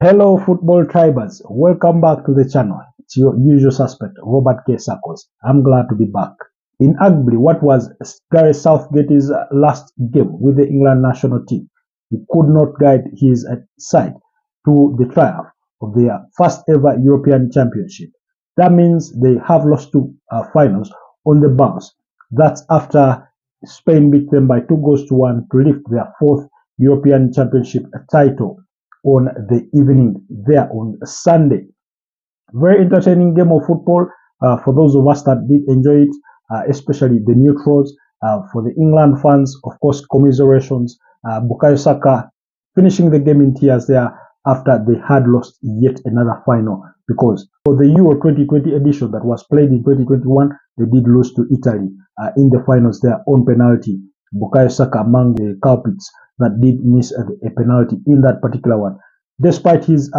Hello, football tribers. Welcome back to the channel. It's your usual suspect, Robert K. Sackles. I'm glad to be back. In arguably what was Gareth Southgate's last game with the England national team, he could not guide his side to the triumph of their first ever European Championship. That means they have lost two finals on the bounce. That's after Spain beat them by 2-1 to lift their fourth European Championship title on the evening there on Sunday. Very entertaining game of football for those of us that did enjoy it, especially the neutrals. For the England fans, of course, commiserations. Bukayo Saka finishing the game in tears there after they had lost yet another final, because for the Euro 2020 edition that was played in 2021, they did lose to Italy in the finals there on penalty. Bukayo Saka among the culprits that did miss a penalty in that particular one. Despite his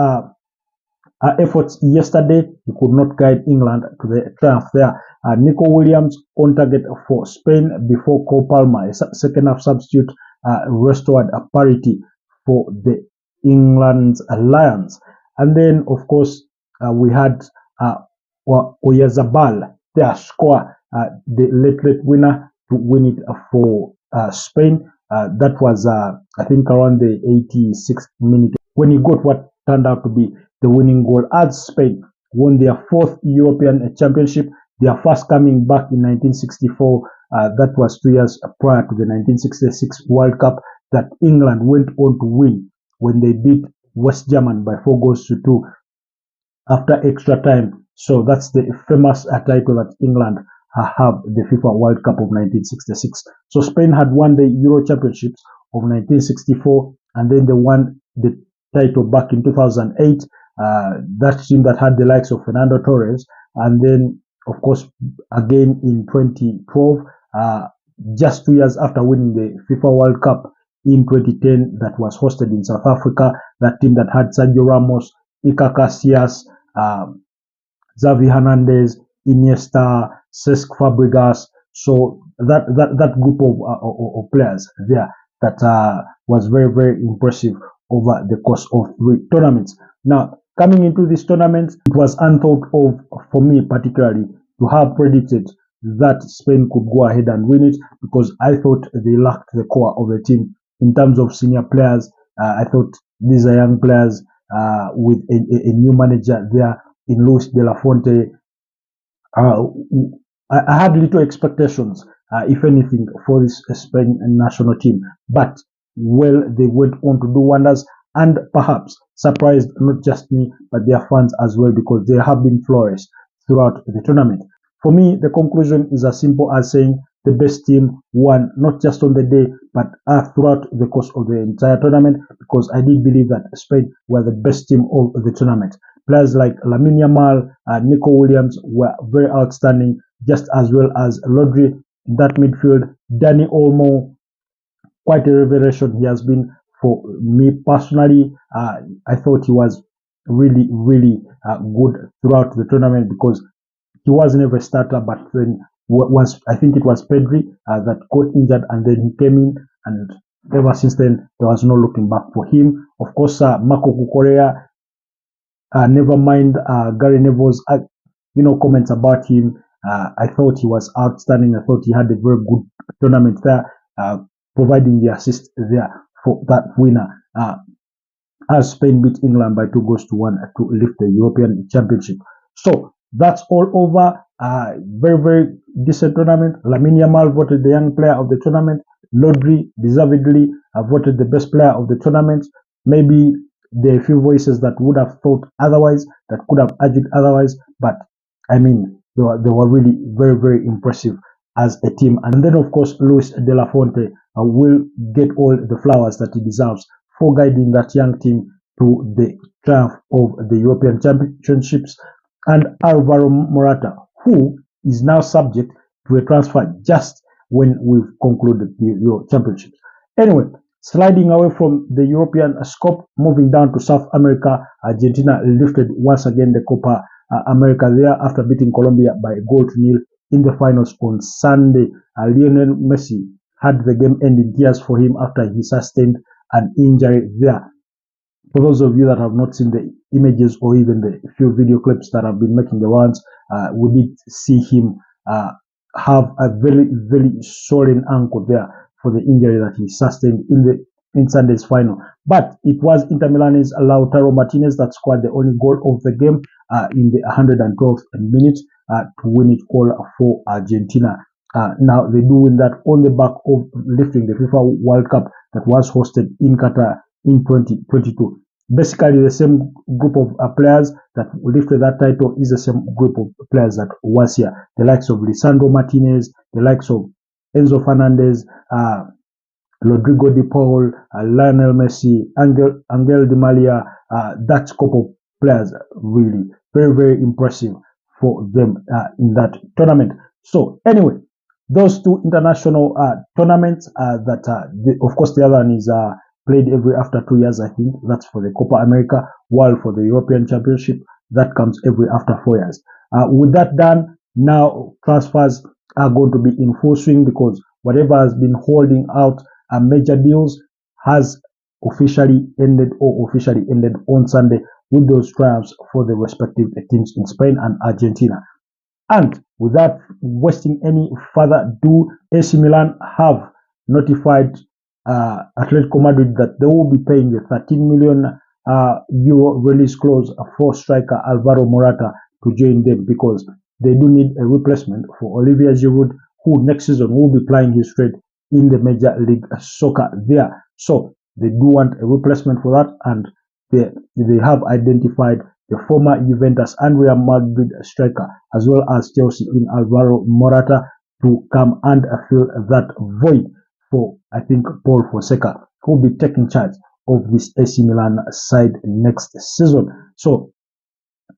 efforts yesterday, he could not guide England to the triumph there. Nico Williams on target for Spain before Cole Palmer, a second half substitute, restored a parity for the England's Lions. And then, of course, we had Oyarzabal there score the late winner to win it for Spain. That was, I think, around the 86th minute when he got what turned out to be the winning goal as Spain won their fourth European Championship, their first coming back in 1964. That was 2 years prior to the 1966 World Cup that England went on to win when they beat West Germany by 4-2 after extra time. So that's the famous title that England have, the FIFA World Cup of 1966. So Spain had won the Euro Championships of 1964, and then they won the title back in 2008. That team that had the likes of Fernando Torres, and then of course again in 2012, just 2 years after winning the FIFA World Cup in 2010 that was hosted in South Africa. That team that had Sergio Ramos, Iker Casillas, Xavi Hernandez, Iniesta, Cesc Fabregas. So that group of players there that was very impressive over the course of 3 tournaments. Now, coming into this tournament, it was unthought of for me particularly to have predicted that Spain could go ahead and win it, because I thought they lacked the core of the team in terms of senior players. I thought these are young players with a new manager there in Luis de la Fuente. I had little expectations, if anything, for this Spain national team, but well, they went on to do wonders and perhaps surprised not just me but their fans as well, because they have been flourished throughout the tournament. For me, the conclusion is as simple as saying the best team won, not just on the day but throughout the course of the entire tournament, because I did believe that Spain were the best team of the tournament. Players like Lamine Yamal, Nico Williams were very outstanding, just as well as Rodri in that midfield. Dani Olmo, quite a revelation he has been for me personally. I thought he was really good throughout the tournament, because he was never a starter, but then once, I think it was Pedri that got injured, and then he came in, and ever since then there was no looking back for him. Of course, Marco Cucurella, never mind Gary Neville's comments about him. I thought he was outstanding. I thought he had a very good tournament there, providing the assist there for that winner, as Spain beat England by 2-1 to lift the European Championship. So that's all over. Very decent tournament. Lamine Yamal voted the young player of the tournament. Rodri deservedly voted the best player of the tournament. Maybe there are a few voices that would have thought otherwise, that could have argued otherwise, but I mean, they were really very impressive as a team. And then, of course, Luis de la Fuente will get all the flowers that he deserves for guiding that young team to the triumph of the European Championships. And Alvaro Morata, who is now subject to a transfer just when we've concluded the Euro Championships. Anyway, sliding away from the European scope, moving down to South America, Argentina lifted once again the Copa America there after beating Colombia by 1-0 in the finals on Sunday. Lionel Messi had the game end in tears for him after he sustained an injury there. For those of you that have not seen the images or even the few video clips that have been making the rounds, we did see him have a very, very swollen ankle there for the injury that he sustained in Sunday's final. But it was Inter Milan's Lautaro Martinez that scored the only goal of the game in the 112th minute to win it all for Argentina. Now they do win that on the back of lifting the FIFA World Cup that was hosted in Qatar in 2022. Basically, the same group of players that lifted that title is the same group of players that was here. The likes of Lisandro Martinez, the likes of Enzo Fernandez, Rodrigo de Paul, Lionel Messi, Angel Di Maria, that scope of players really very, very impressive for them in that tournament. So anyway, those two international tournaments that, of course, the other one is played every after 2 years, I think. That's for the Copa America, while for the European Championship, that comes every after 4 years. With that done, now transfers are going to be in full swing because whatever has been holding out major deals has officially ended on Sunday with those triumphs for the respective teams in Spain and Argentina. And without wasting any further ado, AC Milan have notified Atletico Madrid that they will be paying the 13 million euro release clause for striker Alvaro Morata to join them because they do need a replacement for Olivier Giroud, who next season will be plying his trade in the Major League Soccer there. So they do want a replacement for that, and they have identified the former Juventus and Real Madrid striker as well as Chelsea in Alvaro Morata to come and fill that void for, I think, Paul Fonseca, who will be taking charge of this AC Milan side next season. So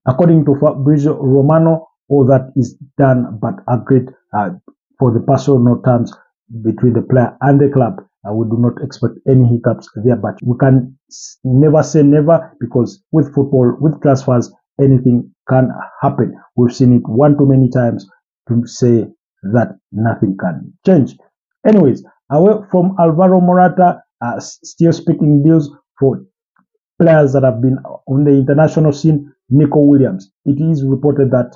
according to Fabrizio Romano, all that is done but agreed for the personal terms between the player and the club. We do not expect any hiccups there, but we can never say never because with football, with transfers, anything can happen. We've seen it one too many times to say that nothing can change. Anyways, away from Alvaro Morata, still speaking deals for players that have been on the international scene. Nico Williams. It is reported that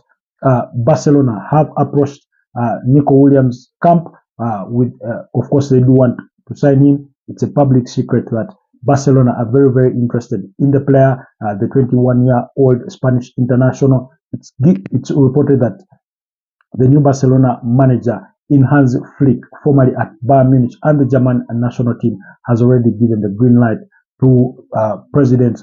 Barcelona have approached Nico Williams' camp with, of course, they do want to sign him. It's a public secret that Barcelona are very, very interested in the player, the 21-year-old Spanish international. It's reported that the new Barcelona manager in Hans Flick, formerly at Bayern Munich and the German national team, has already given the green light to President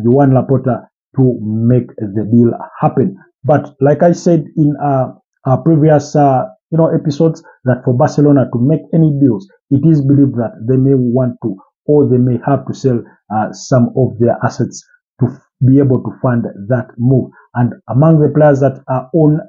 Joan Laporta to make the deal happen. But like I said in our previous episodes, that for Barcelona to make any deals, it is believed that they may want to, or they may have to sell some of their assets to be able to fund that move. And among the players that are on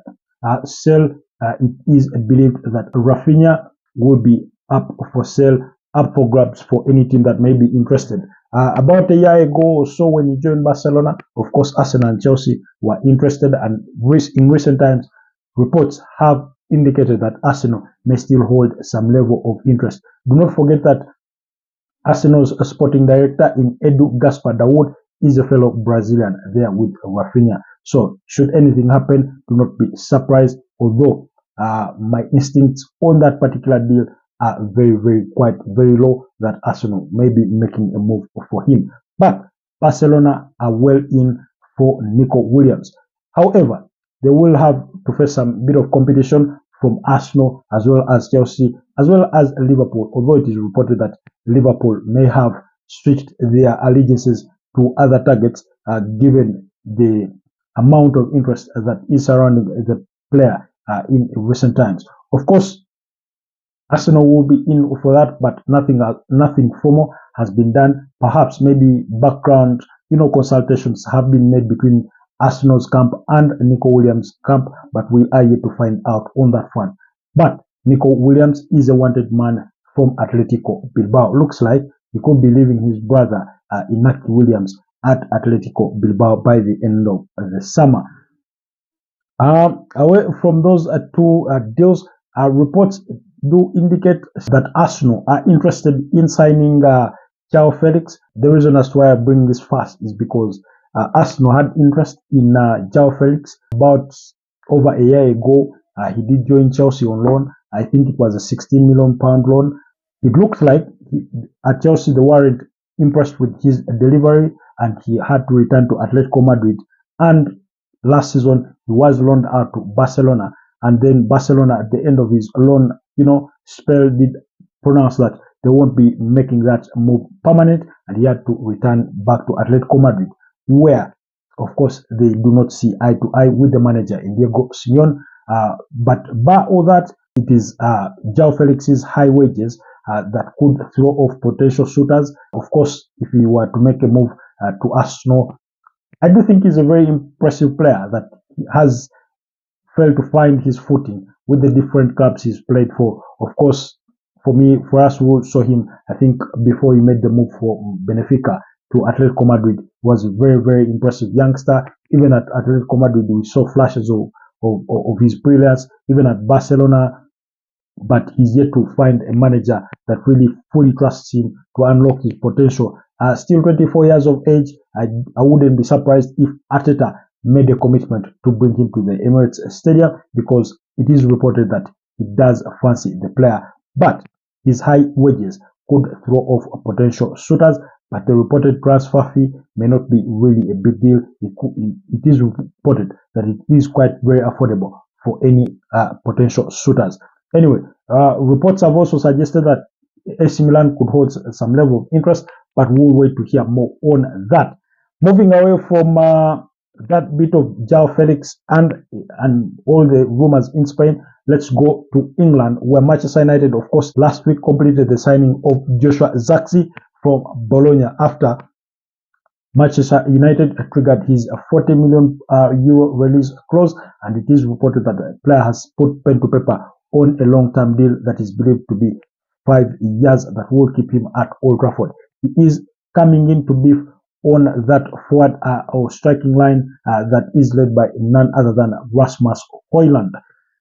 sale, it is believed that Rafinha will be up for sale, up for grabs for any team that may be interested. About a year ago or so, when he joined Barcelona, of course, Arsenal and Chelsea were interested, and in recent times, reports have indicated that Arsenal may still hold some level of interest. Do not forget that Arsenal's sporting director in Edu Gaspar Dawood is a fellow Brazilian there with Rafinha. So should anything happen, do not be surprised, although my instincts on that particular deal are quite very low that Arsenal may be making a move for him. But Barcelona are well in for Nico Williams. However, they will have to face some bit of competition from Arsenal as well as Chelsea as well as Liverpool, although it is reported that Liverpool may have switched their allegiances to other targets given the amount of interest that is surrounding the player in recent times. Of course, Arsenal will be in for that, but nothing formal has been done. Perhaps maybe background, consultations have been made between Arsenal's camp and Nico Williams' camp, but we are yet to find out on that front. But Nico Williams is a wanted man from Atletico Bilbao. Looks like he could be leaving his brother Inaki Williams at Atletico Bilbao by the end of the summer. Away from those two deals, reports do indicate that Arsenal are interested in signing João Felix. The reason as to why I bring this fast is because Arsenal had interest in João Felix about over a year ago. He did join Chelsea on loan. I think it was a £16 million loan. It looks like at Chelsea they weren't impressed with his delivery and he had to return to Atletico Madrid. And last season he was loaned out to Barcelona, and then Barcelona at the end of his loan, spell did pronounce that they won't be making that move permanent, and he had to return back to Atletico Madrid, where of course they do not see eye to eye with the manager in Diego Simeone. But bar all that, it is João Felix's high wages that could throw off potential suitors. Of course, if he were to make a move to Arsenal, I do think he's a very impressive player that has failed to find his footing with the different clubs he's played for. Of course, for us who saw him, I think before he made the move for Benfica to Atletico Madrid, was a very, very impressive youngster. Even at Atletico Madrid, we saw flashes of his brilliance, even at Barcelona, but he's yet to find a manager that really fully trusts him to unlock his potential. Still 24 years of age, I wouldn't be surprised if Arteta made a commitment to bring him to the Emirates Stadium, because it is reported that he does fancy the player. But his high wages could throw off potential suitors, but the reported transfer fee may not be really a big deal. It is reported that it is quite very affordable for any potential suitors. Anyway, reports have also suggested that AC Milan could hold some level of interest, but we'll wait to hear more on that. Moving away from that bit of João Felix and all the rumors in Spain, let's go to England, where Manchester United, of course, last week completed the signing of Joshua Zirkzee from Bologna after Manchester United triggered his €40 million release clause, and it is reported that the player has put pen to paper on a long-term deal that is believed to be 5 years that will keep him at Old Trafford. He is coming in to beef on that forward or striking line that is led by none other than Rasmus Højlund.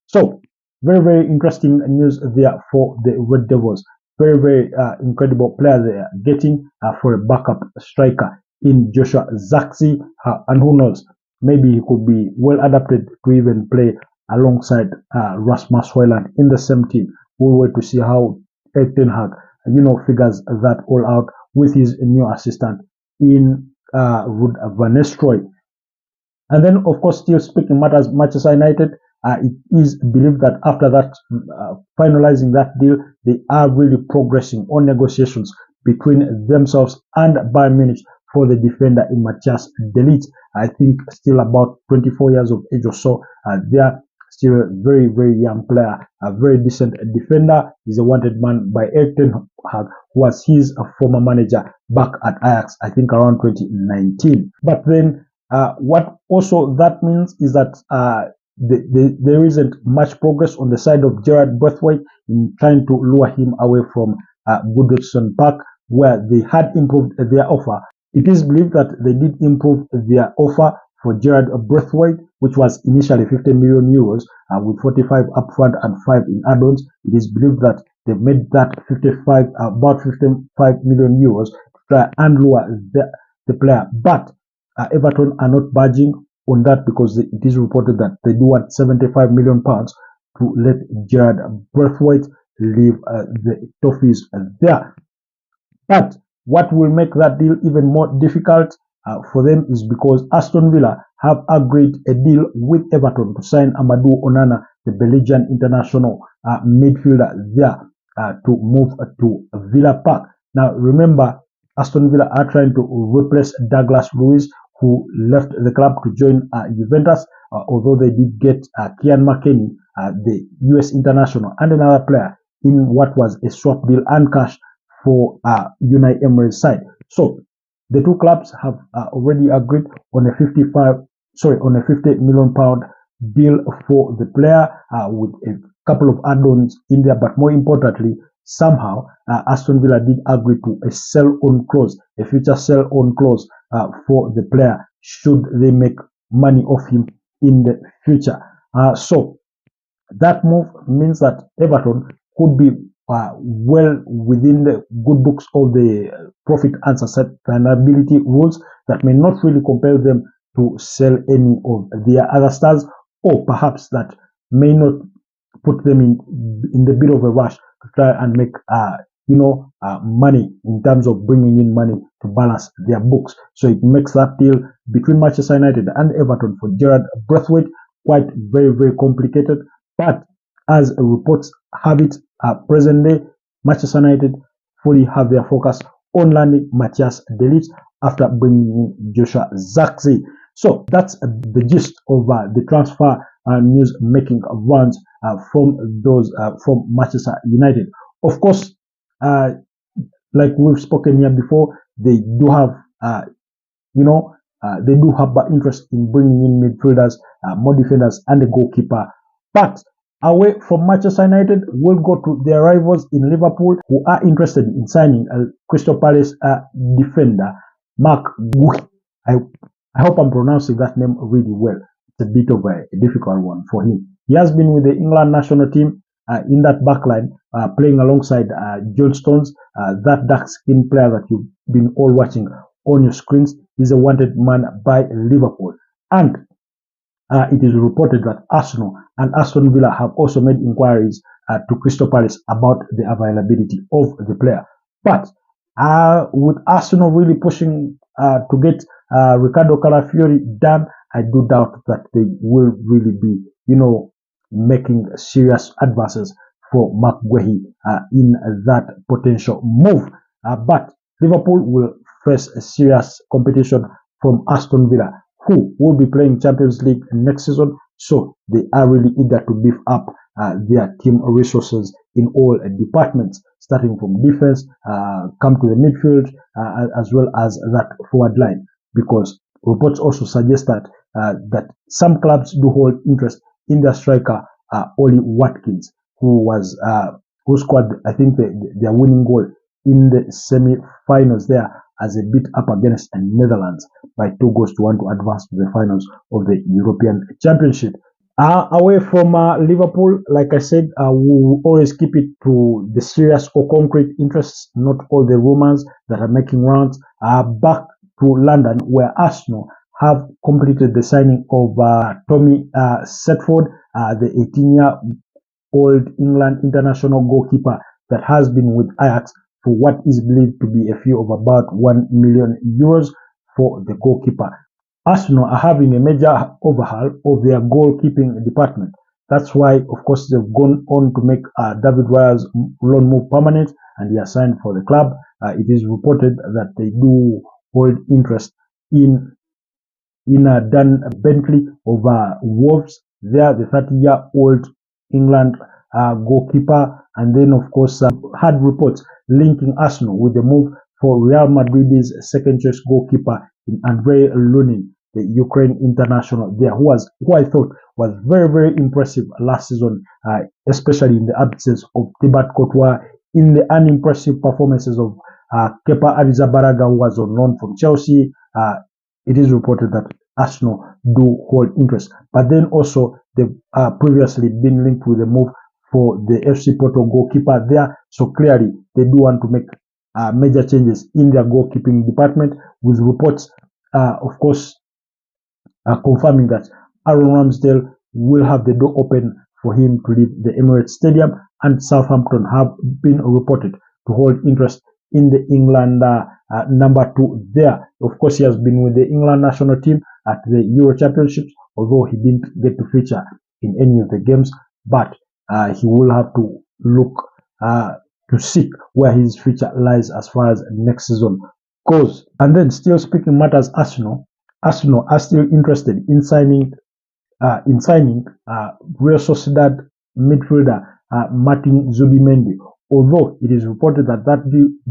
So, very, very interesting news there for the Red Devils. Very, very incredible player they are getting for a backup striker in Joshua Zirkzee, and who knows, maybe he could be well adapted to even play alongside Rasmus Højlund in the same team. We'll wait to see how Erik ten Hag, figures that all out with his new assistant in Ruud van Nistelrooy. And then, of course, still speaking matters, Manchester United, it is believed that after that, finalizing that deal, they are really progressing on negotiations between themselves and Bayern Munich for the defender in Matthias de Ligt. I think still about 24 years of age or so. They are still a very, very young player, a very decent defender. He's a wanted man by Erik ten Hag, who was his former manager back at Ajax, I think around 2019. But then what also that means is that there isn't much progress on the side of Gerard Braithwaite in trying to lure him away from Goodison Park, where they had improved their offer. It is believed that they did improve their offer for Gerard Braithwaite, which was initially €50 million with 45 upfront and 5 in add-ons. It is believed that they've made that about €55 million to try and lure the player. But Everton are not budging on that, because it is reported that they do want £75 million to let Gerard Braithwaite leave the Toffees there. But what will make that deal even more difficult for them is because Aston Villa have agreed a deal with Everton to sign Amadou Onana, the Belgian international midfielder there, to move to Villa Park. Now remember, Aston Villa are trying to replace Douglas Luiz, who left the club to join Juventus, although they did get Kian McKennie, the US international, and another player in what was a swap deal and cash for Unai Emery's side. So the two clubs have already agreed on a £50 million deal for the player, with a couple of add-ons in there. But more importantly, somehow Aston Villa did agree to a sell-on clause, a future sell-on clause for the player should they make money off him in the future. So that move means that Everton could be well within the good books of the profit and sustainability rules that may not really compel them to sell any of their other stars, or perhaps that may not put them in the bit of a rush to try and make money in terms of bringing in money to balance their books. So it makes that deal between Manchester United and Everton for Gerard Braithwaite quite very, very complicated. But as reports have it, present day, Manchester United fully have their focus on landing Matthias De Ligt after bringing in Joshua Zirkzee. So that's the gist of the transfer news making rounds from Manchester United. Of course, like we've spoken here before, they do have they do have interest in bringing in midfielders, more defenders, and a goalkeeper. But away from Manchester United, we'll go to their rivals in Liverpool, who are interested in signing a Crystal Palace defender, Mark Guehi. I hope I'm pronouncing that name really well. It's a bit of a difficult one for him. He has been with the England national team in that backline, playing alongside John Stones, that dark-skinned player that you've been all watching on your screens. Is a wanted man by Liverpool. And it is reported that Arsenal and Aston Villa have also made inquiries to Crystal Palace about the availability of the player. But with Arsenal really pushing to get Ricardo Calafiori done, I do doubt that they will really be, making serious advances for Mark Guehi in that potential move. But Liverpool will face a serious competition from Aston Villa, who will be playing Champions League next season. So they are really eager to beef up their team resources in all departments, starting from defense, come to the midfield, as well as that forward line. Because reports also suggest that some clubs do hold interest in their striker, Ollie Watkins, who scored, I think, their winning goal in the semi-finals there as a beat up against the Netherlands by 2-1 to advance to the finals of the European Championship. Away from Liverpool, like I said, we will always keep it to the serious or concrete interests, not all the rumors that are making rounds. Back to London, where Arsenal have completed the signing of Tommy Setford, the 18-year-old England international goalkeeper that has been with Ajax for what is believed to be a fee of about €1 million for the goalkeeper. Arsenal are having a major overhaul of their goalkeeping department. That's why, of course, they've gone on to make David Raya's loan move permanent, and he has signed for the club. It is reported that they do hold interest in Dan Bentley of Wolves. They are the 30-year-old England goalkeeper, and then, of course, had reports linking Arsenal with the move for Real Madrid's second-choice goalkeeper in Andrei Lunin, the Ukraine international there, who I thought was very, very impressive last season, especially in the absence of Thibaut Courtois, in the unimpressive performances of Kepa Arrizabalaga, who was on loan from Chelsea. It is reported that Arsenal do hold interest, but then also they've previously been linked with the move for the FC Porto goalkeeper there. So clearly they do want to make major changes in their goalkeeping department, with reports, of course, confirming that Aaron Ramsdale will have the door open for him to leave the Emirates Stadium, and Southampton have been reported to hold interest in the England number 2 there. Of course, he has been with the England national team at the Euro Championships, although he didn't get to feature in any of the games, but he will have to look to seek where his future lies as far as next season goes. And then, still speaking matters, Arsenal are still interested in signing Real Sociedad midfielder Martin Zubimendi, although it is reported that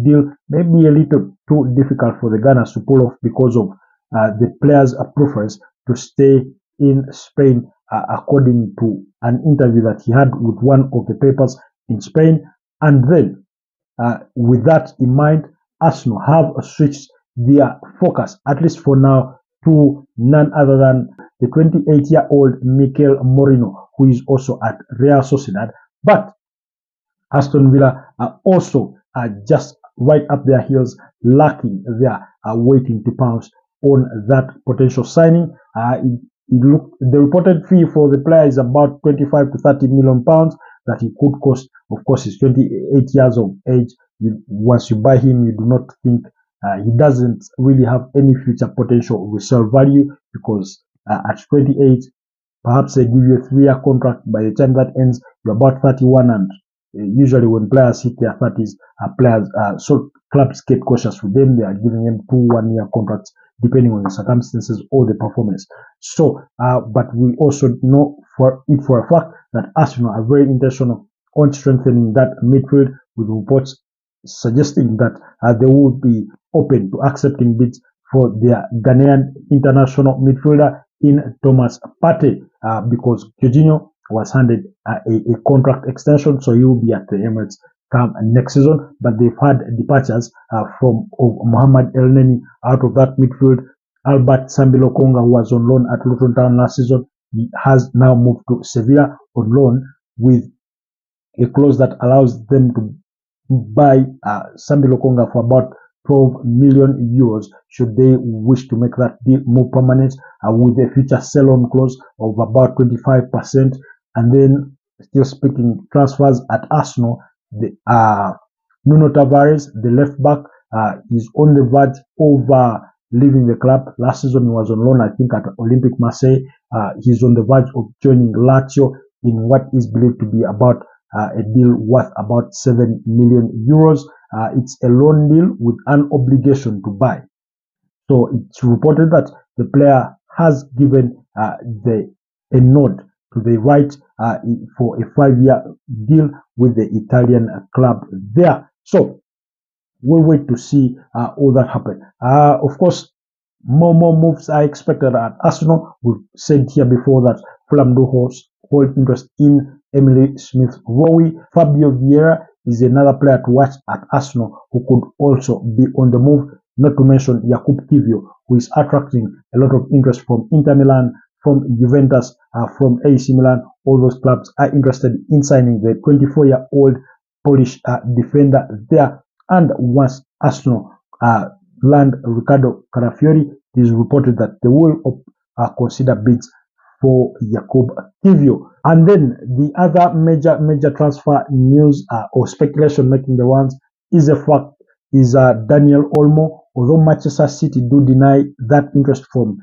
deal may be a little too difficult for the Gunners to pull off because of the player's preference to stay in Spain, according to an interview that he had with one of the papers in Spain. And then, with that in mind, Arsenal have switched their focus, at least for now, to none other than the 28-year-old Mikel Moreno, who is also at Real Sociedad. But Aston Villa are also just right up their heels, lacking there, waiting to pounce on that potential signing. The reported fee for the player is about 25 to 30 million pounds that he could cost. Of course, he's 28 years of age. Once you buy him, you do not think he doesn't really have any future potential resale value, because at 28, perhaps they give you a 3-year contract. By the time that ends, you're about 31, and usually when players hit their 30s, so clubs get cautious with them. They are giving them 2 1-year contracts depending on the circumstances or the performance. So, but we also know for a fact that Arsenal are very intentional on strengthening that midfield, with reports suggesting that they will be open to accepting bids for their Ghanaian international midfielder in Thomas Partey, because Jorginho was handed a contract extension, so he will be at the Emirates come next season. But they've had departures of Mohamed Elneny out of that midfield. Albert Sambi Lokonga, who was on loan at Luton Town last season, he has now moved to Sevilla on loan, with a clause that allows them to buy Sambi Lokonga for about 12 million euros should they wish to make that deal more permanent, with a future sell-on clause of about 25%. And then, still speaking transfers at Arsenal, Nuno Tavares, the left back, is on the verge of leaving the club. Last season he was on loan, I think, at Olympique Marseille. He's on the verge of joining Lazio in what is believed to be about a deal worth about 7 million euros. It's a loan deal with an obligation to buy. So it's reported that the player has given a nod to the right for a 5-year deal with the Italian club there. So we'll wait to see all that happen. Of course, more moves are expected at Arsenal. We've said here before that Fulham do hold interest in Emily Smith-Rowe. Fabio Vieira is another player to watch at Arsenal, who could also be on the move, not to mention Jakub Kivio, who is attracting a lot of interest from Inter Milan, from Juventus, from AC Milan. All those clubs are interested in signing the 24-year-old Polish defender there. And once Arsenal land Riccardo Carafiori, it is reported that they will consider bids for Jakub Kivio. And then the other major transfer news or speculation making the rounds is Daniel Olmo. Although Manchester City do deny that interest from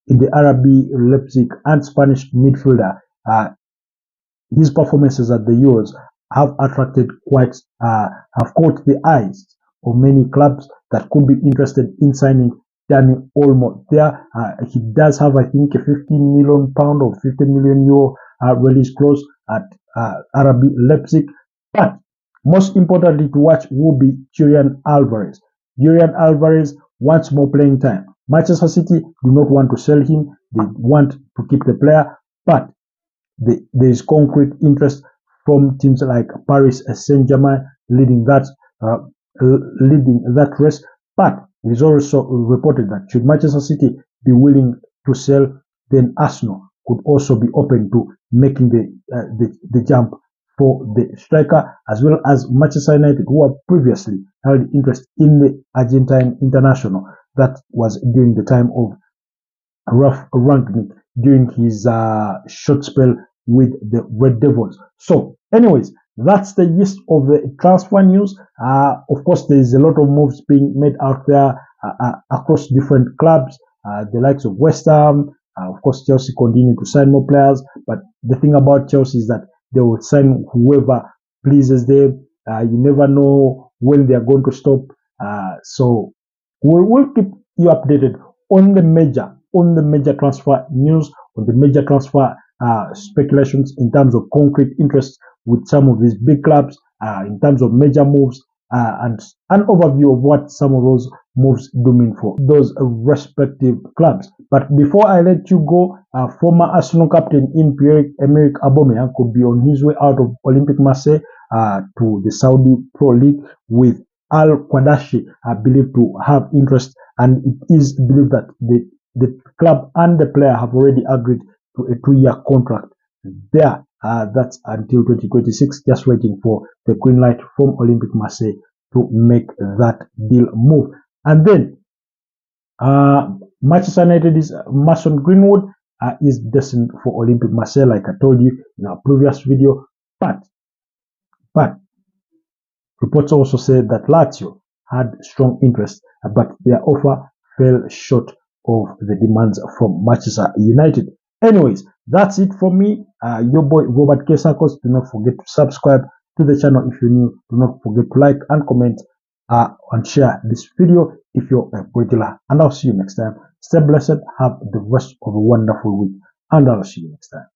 in the RB Leipzig and Spanish midfielder, his performances at the Euros have attracted have caught the eyes of many clubs that could be interested in signing Danny Olmo there. He does have, I think, a £15 million or €50 million release clause at RB Leipzig. But most importantly to watch will be Julian Alvarez. Julian Alvarez wants more playing time. Manchester City do not want to sell him. They want to keep the player, but there is concrete interest from teams like Paris Saint-Germain leading that race. But it is also reported that should Manchester City be willing to sell, then Arsenal could also be open to making the jump for the striker, as well as Manchester United, who have previously held interest in the Argentine international. That was during the time of Ralf Rangnick, during his short spell with the Red Devils. So anyways, that's the gist of the transfer news. Of course, there is a lot of moves being made out there across different clubs, the likes of West Ham. Of course, Chelsea continue to sign more players, but the thing about Chelsea is that they will sign whoever pleases them. You never know when they are going to stop. So we'll keep you updated on the major transfer news, on the major transfer speculations in terms of concrete interest with some of these big clubs, in terms of major moves, and an overview of what some of those moves do mean for those respective clubs. But before I let you go, former Arsenal captain Pierre-Emerick Aubameyang could be on his way out of Olympique Marseille to the Saudi Pro League, with Al Qadashi believed to have interest, and it is believed that the club and the player have already agreed to a 2-year contract there. That's until 2026, just waiting for the green light from Olympique Marseille to make that deal move. And then Manchester United is Mason Greenwood is destined for Olympique Marseille, like I told you in our previous video. But reports also said that Lazio had strong interest, but their offer fell short of the demands from Manchester United. Anyways, that's it for me. Your boy Robert K. Sarkos. Do not forget to subscribe to the channel if you're new. Do not forget to like and comment and share this video if you're a regular. And I'll see you next time. Stay blessed. Have the rest of a wonderful week. And I'll see you next time.